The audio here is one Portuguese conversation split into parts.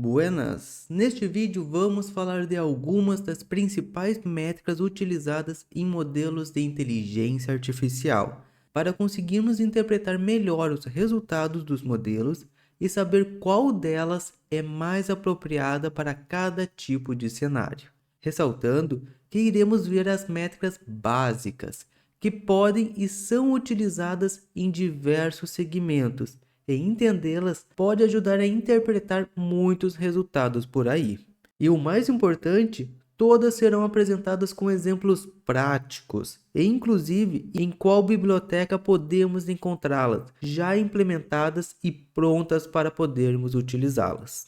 Buenas! Neste vídeo vamos falar de algumas das principais métricas utilizadas em modelos de inteligência artificial, para conseguirmos interpretar melhor os resultados dos modelos e saber qual delas é mais apropriada para cada tipo de cenário. Ressaltando que iremos ver as métricas básicas, que podem e são utilizadas em diversos segmentos, e entendê-las pode ajudar a interpretar muitos resultados por aí. E o mais importante, todas serão apresentadas com exemplos práticos, e inclusive em qual biblioteca podemos encontrá-las, já implementadas e prontas para podermos utilizá-las.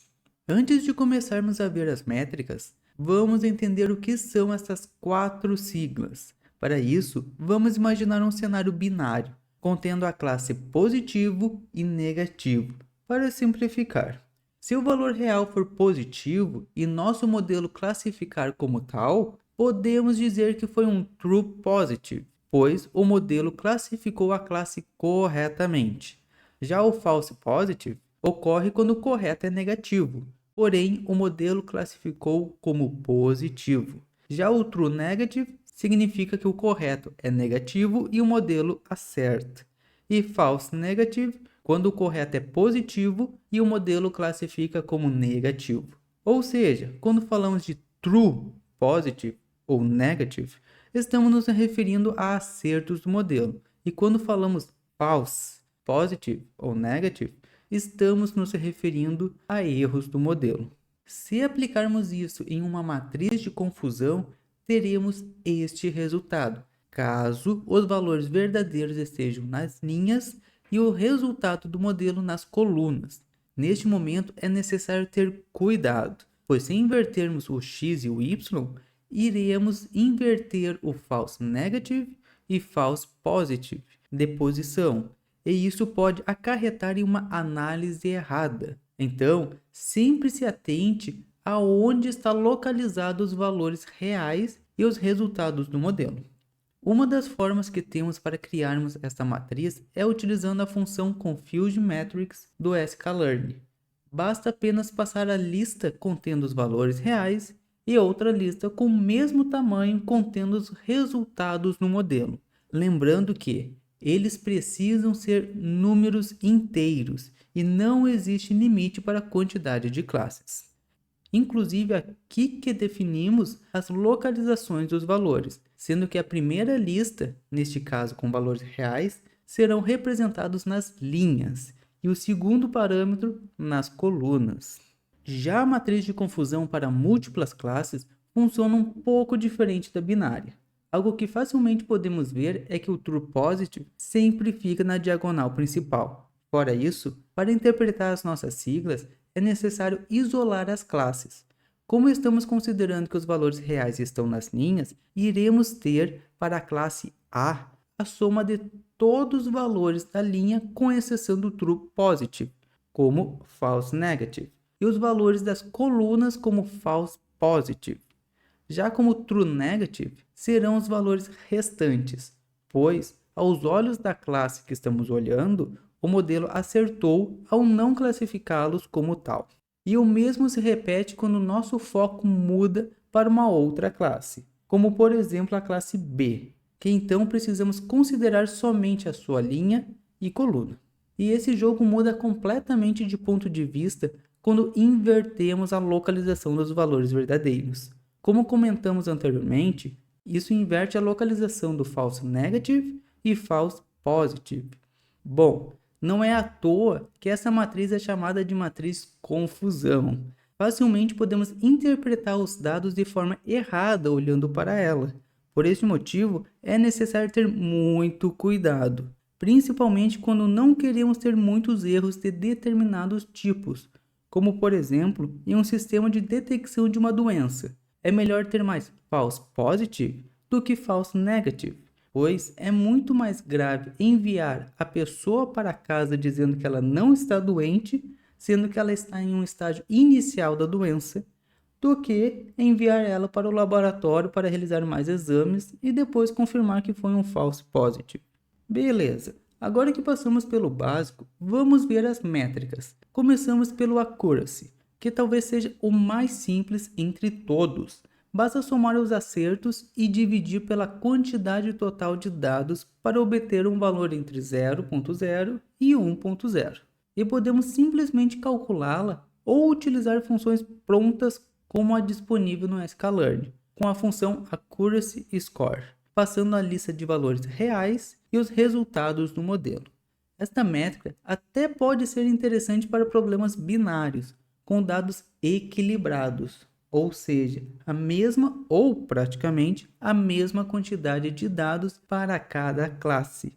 Antes de começarmos a ver as métricas, vamos entender o que são essas 4 siglas. Para isso, vamos imaginar um cenário binário, contendo a classe positivo e negativo, para simplificar. Se o valor real for positivo e nosso modelo classificar como tal, podemos dizer que foi um true positive, pois o modelo classificou a classe corretamente. Já o false positive ocorre quando o correto é negativo, porém o modelo classificou como positivo. Já o true negative significa que o correto é negativo e o modelo acerta. E false negative, quando o correto é positivo e o modelo classifica como negativo. Ou seja, quando falamos de true positive ou negative, estamos nos referindo a acertos do modelo. E quando falamos false positive ou negative, estamos nos referindo a erros do modelo. Se aplicarmos isso em uma matriz de confusão, teremos este resultado, caso os valores verdadeiros estejam nas linhas e o resultado do modelo nas colunas. Neste momento é necessário ter cuidado, pois se invertermos o x e o y, iremos inverter o false negative e false positive de posição, e isso pode acarretar em uma análise errada. Então, sempre se atente aonde está localizados os valores reais e os resultados do modelo. Uma das formas que temos para criarmos esta matriz é utilizando a função ConfuseMatrix do sklearn. Basta apenas passar a lista contendo os valores reais e outra lista com o mesmo tamanho contendo os resultados no modelo. Lembrando que eles precisam ser números inteiros e não existe limite para a quantidade de classes. Inclusive aqui que definimos as localizações dos valores, sendo que a primeira lista, neste caso com valores reais, serão representados nas linhas e o segundo parâmetro nas colunas. Já a matriz de confusão para múltiplas classes funciona um pouco diferente da binária. Algo que facilmente podemos ver é que o true positive sempre fica na diagonal principal. Fora isso, para interpretar as nossas siglas, é necessário isolar as classes. Como estamos considerando que os valores reais estão nas linhas, iremos ter para a classe A a soma de todos os valores da linha com exceção do true positive, como false negative, e os valores das colunas como false positive. Já como true negative, serão os valores restantes, pois, aos olhos da classe que estamos olhando, o modelo acertou ao não classificá-los como tal. E o mesmo se repete quando o nosso foco muda para uma outra classe, como por exemplo a classe B, que então precisamos considerar somente a sua linha e coluna. E esse jogo muda completamente de ponto de vista quando invertemos a localização dos valores verdadeiros. Como comentamos anteriormente, isso inverte a localização do false negative e false positive. Bom, não é à toa que essa matriz é chamada de matriz confusão. Facilmente podemos interpretar os dados de forma errada olhando para ela. Por este motivo, é necessário ter muito cuidado, principalmente quando não queremos ter muitos erros de determinados tipos, como por exemplo em um sistema de detecção de uma doença. É melhor ter mais false positive do que false negative, pois é muito mais grave enviar a pessoa para casa dizendo que ela não está doente, sendo que ela está em um estágio inicial da doença, do que enviar ela para o laboratório para realizar mais exames e depois confirmar que foi um false positive. Beleza, agora que passamos pelo básico, vamos ver as métricas. Começamos pelo accuracy, que talvez seja o mais simples entre todos. Basta somar os acertos e dividir pela quantidade total de dados para obter um valor entre 0.0 e 1.0. E podemos simplesmente calculá-la ou utilizar funções prontas como a disponível no sklearn, com a função Accuracy Score, passando a lista de valores reais e os resultados do modelo. Esta métrica até pode ser interessante para problemas binários, com dados equilibrados, ou seja, a mesma ou praticamente a mesma quantidade de dados para cada classe.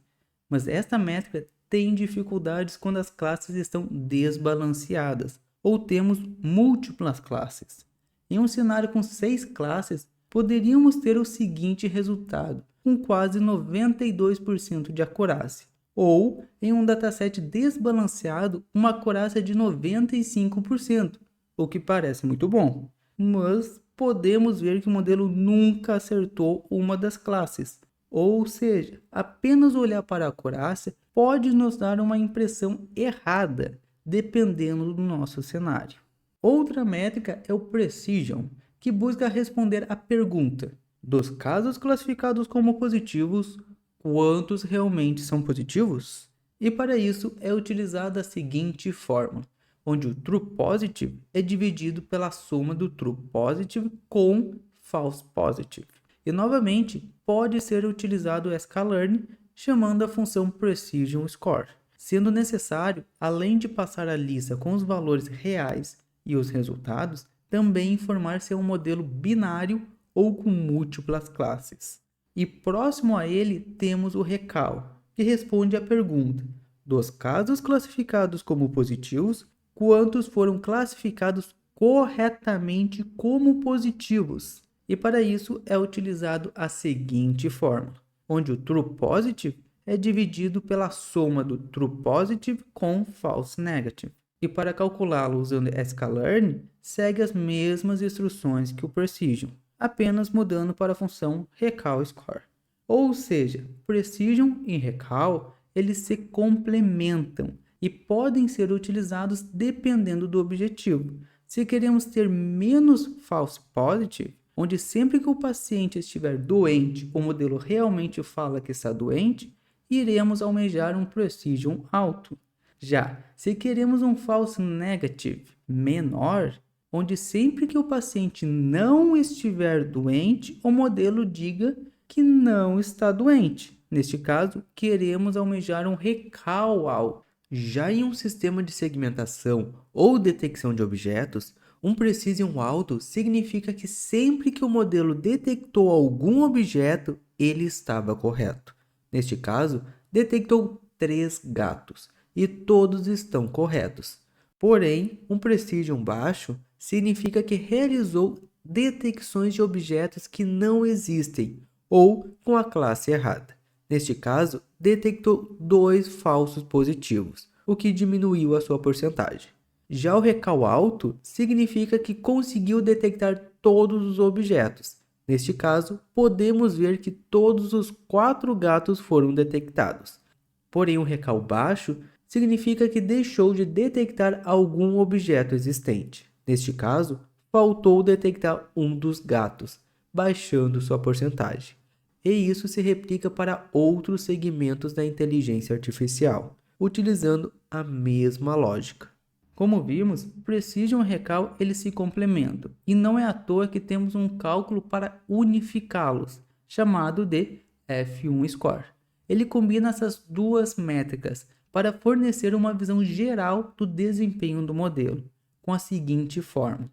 Mas esta métrica tem dificuldades quando as classes estão desbalanceadas ou temos múltiplas classes. Em um cenário com 6 classes, poderíamos ter o seguinte resultado, com quase 92% de acurácia, ou em um dataset desbalanceado, uma acurácia de 95%, o que parece muito bom. Mas podemos ver que o modelo nunca acertou uma das classes. Ou seja, apenas olhar para a acurácia pode nos dar uma impressão errada, dependendo do nosso cenário. Outra métrica é o Precision, que busca responder à pergunta: dos casos classificados como positivos, quantos realmente são positivos? E para isso é utilizada a seguinte fórmula, onde o True Positive é dividido pela soma do True Positive com False Positive. E novamente, pode ser utilizado o sklearn chamando a função Precision Score, sendo necessário, além de passar a lista com os valores reais e os resultados, também informar se é um modelo binário ou com múltiplas classes. E próximo a ele temos o Recal, que responde à pergunta: dos casos classificados como positivos, quantos foram classificados corretamente como positivos? E para isso é utilizado a seguinte fórmula, onde o True Positive é dividido pela soma do True Positive com False Negative. E para calculá-lo usando sklearn, segue as mesmas instruções que o Precision, apenas mudando para a função Recal Score. Ou seja, Precision e Recal, eles se complementam e podem ser utilizados dependendo do objetivo. Se queremos ter menos false positive, onde sempre que o paciente estiver doente, o modelo realmente fala que está doente, iremos almejar um Precision alto. Já, se queremos um false negative menor, onde sempre que o paciente não estiver doente, o modelo diga que não está doente. Neste caso, queremos almejar um Recal alto. Já em um sistema de segmentação ou detecção de objetos, um Precision alto significa que sempre que o modelo detectou algum objeto, ele estava correto. Neste caso, detectou 3 gatos e todos estão corretos. Porém, um Precision baixo significa que realizou detecções de objetos que não existem ou com a classe errada. Neste caso, detectou 2 falsos positivos, o que diminuiu a sua porcentagem. Já o Recal alto significa que conseguiu detectar todos os objetos. Neste caso, podemos ver que todos os 4 gatos foram detectados. Porém, o Recal baixo significa que deixou de detectar algum objeto existente. Neste caso, faltou detectar um dos gatos, baixando sua porcentagem. E isso se replica para outros segmentos da inteligência artificial, utilizando a mesma lógica. Como vimos, Precision e Recal eles se complementam, e não é à toa que temos um cálculo para unificá-los, chamado de F1 Score. Ele combina essas duas métricas para fornecer uma visão geral do desempenho do modelo, com a seguinte forma,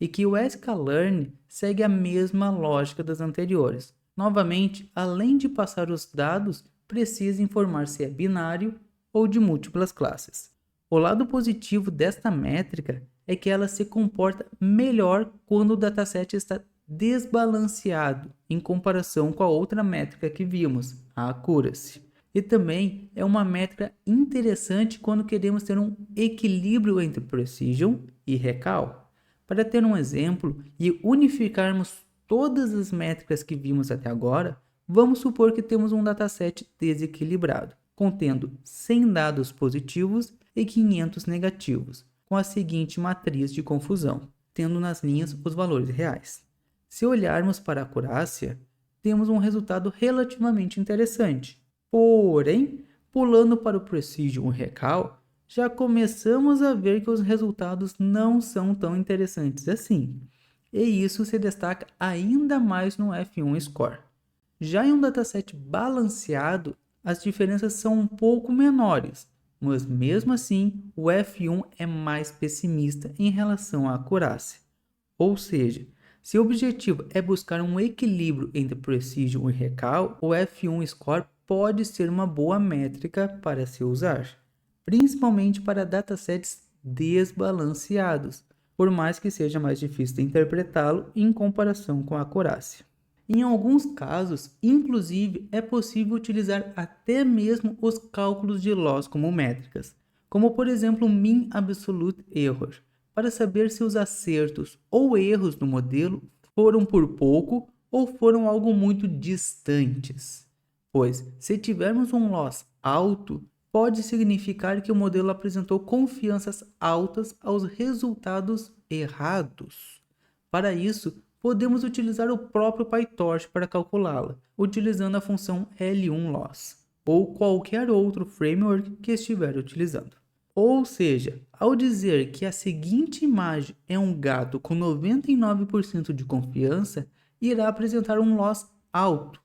e que o sklearn segue a mesma lógica das anteriores. Novamente, além de passar os dados, precisa informar se é binário ou de múltiplas classes. O lado positivo desta métrica é que ela se comporta melhor quando o dataset está desbalanceado em comparação com a outra métrica que vimos, a Accuracy. E também é uma métrica interessante quando queremos ter um equilíbrio entre Precision e Recal. Para ter um exemplo e unificarmos todas as métricas que vimos até agora, vamos supor que temos um dataset desequilibrado, contendo 100 dados positivos e 500 negativos, com a seguinte matriz de confusão, tendo nas linhas os valores reais. Se olharmos para a acurácia, temos um resultado relativamente interessante. Porém, pulando para o Precision Recall, já começamos a ver que os resultados não são tão interessantes assim. E isso se destaca ainda mais no F1 Score. Já em um dataset balanceado, as diferenças são um pouco menores, mas mesmo assim o F1 é mais pessimista em relação à acurácia. Ou seja, se o objetivo é buscar um equilíbrio entre Precision e Recall, o F1 Score pode ser uma boa métrica para se usar, principalmente para datasets desbalanceados, por mais que seja mais difícil de interpretá-lo em comparação com a acurácia. Em alguns casos, inclusive, é possível utilizar até mesmo os cálculos de loss como métricas, como por exemplo o Mean Absolute Error, para saber se os acertos ou erros do modelo foram por pouco ou foram algo muito distantes. Pois, se tivermos um loss alto, pode significar que o modelo apresentou confianças altas aos resultados errados. Para isso, podemos utilizar o próprio PyTorch para calculá-la, utilizando a função L1Loss, ou qualquer outro framework que estiver utilizando. Ou seja, ao dizer que a seguinte imagem é um gato com 99% de confiança, irá apresentar um loss alto.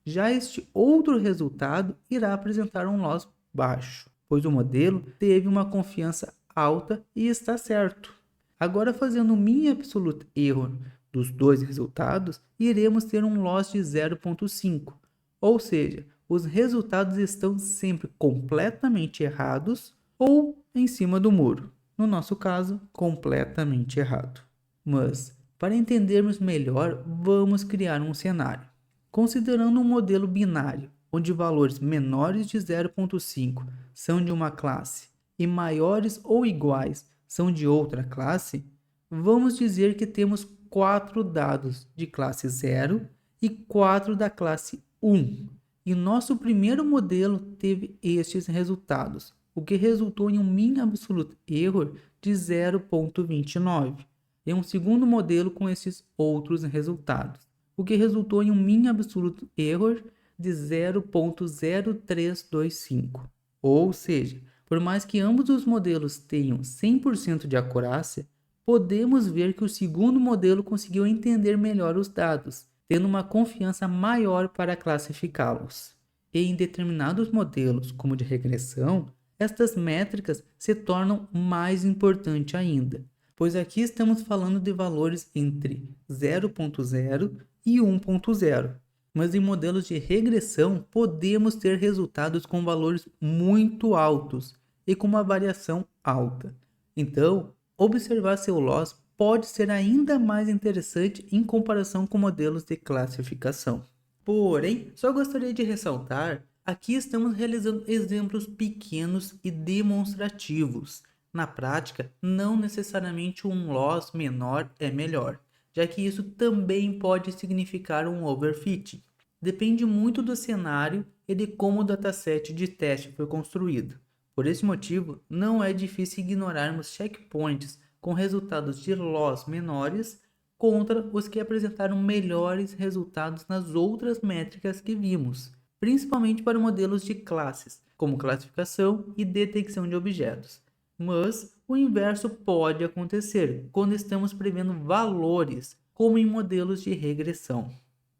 Já este outro resultado irá apresentar um loss baixo, pois o modelo teve uma confiança alta e está certo. Agora, fazendo o Mean Absolute Error dos dois resultados, iremos ter um loss de 0,5, ou seja, os resultados estão sempre completamente errados ou em cima do muro. No nosso caso, completamente errado. Mas, para entendermos melhor, vamos criar um cenário. Considerando um modelo binário, onde valores menores de 0,5 são de uma classe e maiores ou iguais são de outra classe, vamos dizer que temos 4 dados de classe 0 e 4 da classe 1. E nosso primeiro modelo teve estes resultados, o que resultou em um Mean Absolute Error de 0,29. E um segundo modelo com esses outros resultados, o que resultou em um Mean Absolute Error de 0,0325. Ou seja, por mais que ambos os modelos tenham 100% de acurácia, podemos ver que o segundo modelo conseguiu entender melhor os dados, tendo uma confiança maior para classificá-los. E em determinados modelos, como de regressão, estas métricas se tornam mais importantes ainda, pois aqui estamos falando de valores entre 0,0 e 1,0. Mas em modelos de regressão, podemos ter resultados com valores muito altos e com uma variação alta. Então, observar seu loss pode ser ainda mais interessante em comparação com modelos de classificação. Porém, só gostaria de ressaltar, aqui estamos realizando exemplos pequenos e demonstrativos. Na prática, não necessariamente um loss menor é melhor, já que isso também pode significar um overfitting. Depende muito do cenário e de como o dataset de teste foi construído. Por esse motivo, não é difícil ignorarmos checkpoints com resultados de loss menores contra os que apresentaram melhores resultados nas outras métricas que vimos, principalmente para modelos de classes, como classificação e detecção de objetos. Mas o inverso pode acontecer quando estamos prevendo valores, como em modelos de regressão.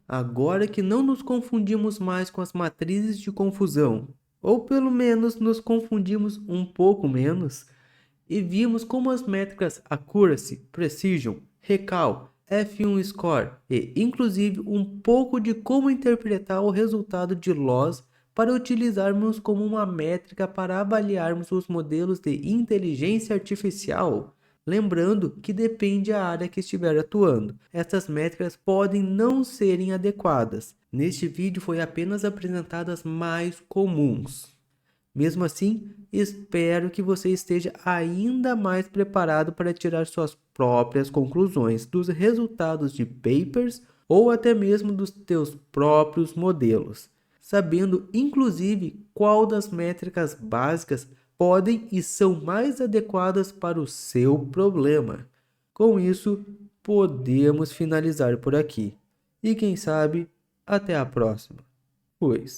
Agora que não nos confundimos mais com as matrizes de confusão, ou pelo menos nos confundimos um pouco menos, e vimos como as métricas Accuracy, Precision, Recall, F1 Score e inclusive um pouco de como interpretar o resultado de loss para utilizarmos como uma métrica para avaliarmos os modelos de inteligência artificial. Lembrando que depende da área que estiver atuando. Essas métricas podem não serem adequadas. Neste vídeo foi apenas apresentadas as mais comuns. Mesmo assim, espero que você esteja ainda mais preparado para tirar suas próprias conclusões dos resultados de papers ou até mesmo dos teus próprios modelos, sabendo inclusive qual das métricas básicas podem e são mais adequadas para o seu problema. Com isso, podemos finalizar por aqui. E quem sabe, até a próxima. Pois.